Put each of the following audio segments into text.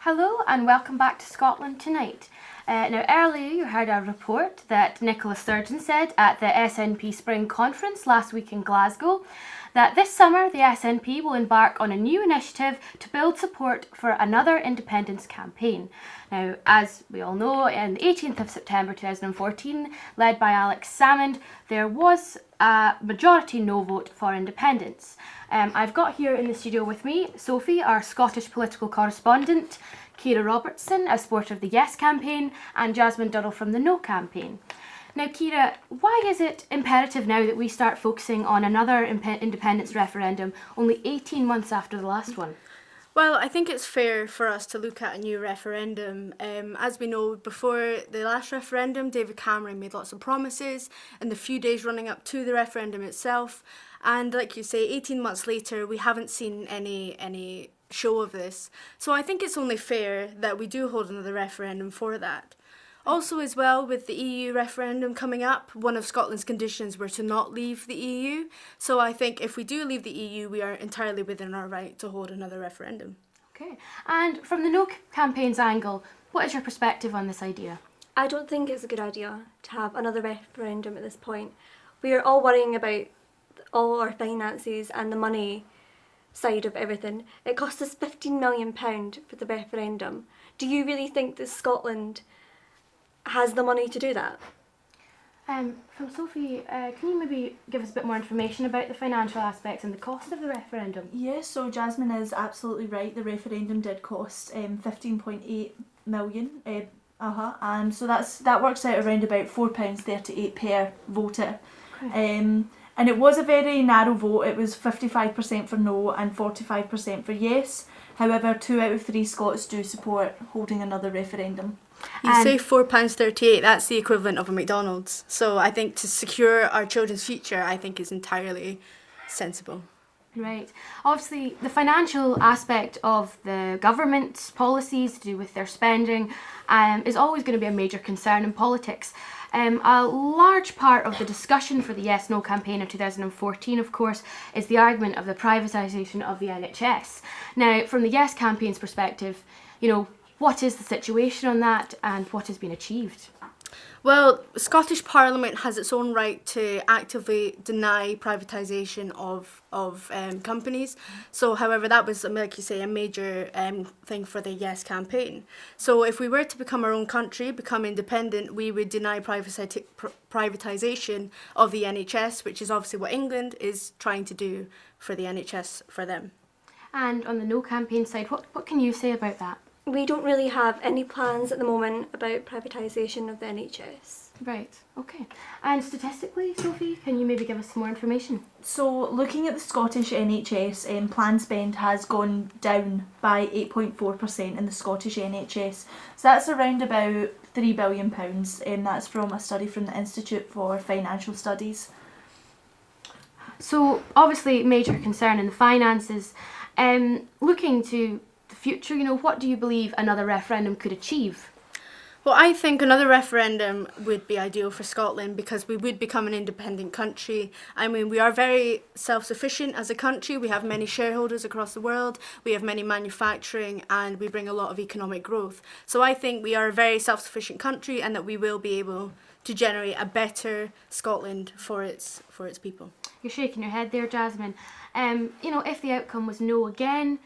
Hello and welcome back to Scotland Tonight. Now earlier you heard a report that Nicola Sturgeon said at the SNP Spring Conference last week in Glasgow that this summer the SNP will embark on a new initiative to build support for another independence campaign. Now, as we all know, on the 18th of September 2014, led by Alex Salmond, there was a majority no vote for independence. I've got here in the studio with me Sophie, our Scottish political correspondent, Ciara Robertson, a supporter of the Yes campaign, and Jasmine Durrell from the No campaign. Now, Ciara, why is it imperative now that we start focusing on another independence referendum only 18 months after the last one? Well, I think it's fair for us to look at a new referendum. As we know, before the last referendum, David Cameron made lots of promises in the few days running up to the referendum itself. And like you say, 18 months later, we haven't seen any show of this. So I think it's only fair that we do hold another referendum for that. Also, as well, with the EU referendum coming up, one of Scotland's conditions were to not leave the EU. So I think if we do leave the EU, we are entirely within our right to hold another referendum. Okay. And from the No campaign's angle, what is your perspective on this idea? I don't think it's a good idea to have another referendum at this point. We are all worrying about all our finances and the money side of everything. It cost us £15 million for the referendum. Do you really think that Scotland has the money to do that? From Sophie, can you maybe give us a bit more information about the financial aspects and the cost of the referendum? Yes, so Jasmine is absolutely right. The referendum did cost 15.8 million, and so that works out around about £4.38 per voter. Okay. And it was a very narrow vote. It was 55% for no and 45% for yes. However, 2 out of 3 Scots do support holding another referendum. You say £4.38, that's the equivalent of a McDonald's. So I think to secure our children's future, I think is entirely sensible. Right. Obviously, the financial aspect of the government's policies to do with their spending is always going to be a major concern in politics. A large part of the discussion for the Yes No campaign of 2014, of course, is the argument of the privatisation of the NHS. Now, from the Yes campaign's perspective, what is the situation on that and what has been achieved? Well, Scottish Parliament has its own right to actively deny privatisation of companies. So, however, that was, like you say, a major thing for the Yes campaign. So if we were to become our own country, become independent, we would deny privatisation of the NHS, which is obviously what England is trying to do for the NHS for them. And on the No campaign side, what can you say about that? We don't really have any plans at the moment about privatisation of the NHS. Right, okay. And statistically, Sophie, can you maybe give us some more information? So looking at the Scottish NHS, planned spend has gone down by 8.4% in the Scottish NHS. So that's around about £3 billion. That's from a study from the Institute for Financial Studies. So obviously major concern in the finances. Looking to the future, what do you believe another referendum could achieve? Well, I think another referendum would be ideal for Scotland because we would become an independent country. I mean, we are very self-sufficient as a country. We have many shareholders across the world. We have many manufacturing and we bring a lot of economic growth. So I think we are a very self-sufficient country and that we will be able to generate a better Scotland for its people. You're shaking your head there, Jasmine. If the outcome was no again,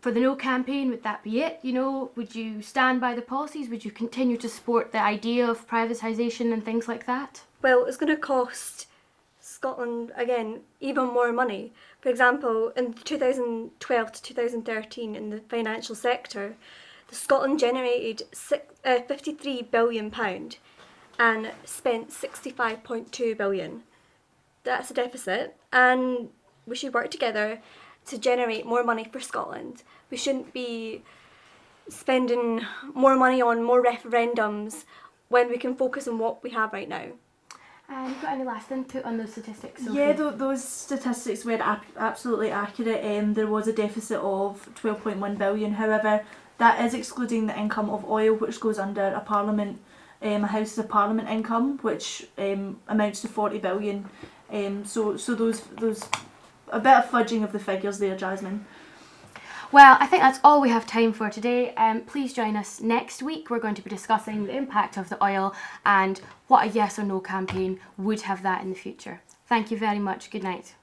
for the No campaign, would that be it? Would you stand by the policies? Would you continue to support the idea of privatisation and things like that? Well, it's going to cost Scotland, again, even more money. For example, in 2012 to 2013 in the financial sector, Scotland generated £53 billion and spent £65.2 billion. That's a deficit, and we should work together to generate more money for Scotland. We shouldn't be spending more money on more referendums when we can focus on what we have right now. And you got any last input on those statistics, Sophie? Yeah, those statistics were absolutely accurate. There was a deficit of 12.1 billion. However, that is excluding the income of oil, which goes under a Houses of Parliament income, which amounts to 40 billion. So those a bit of fudging of the figures there, Jasmine. Well, I think that's all we have time for today. Please join us next week. We're going to be discussing the impact of the oil and what a yes or no campaign would have that in the future. Thank you very much. Good night.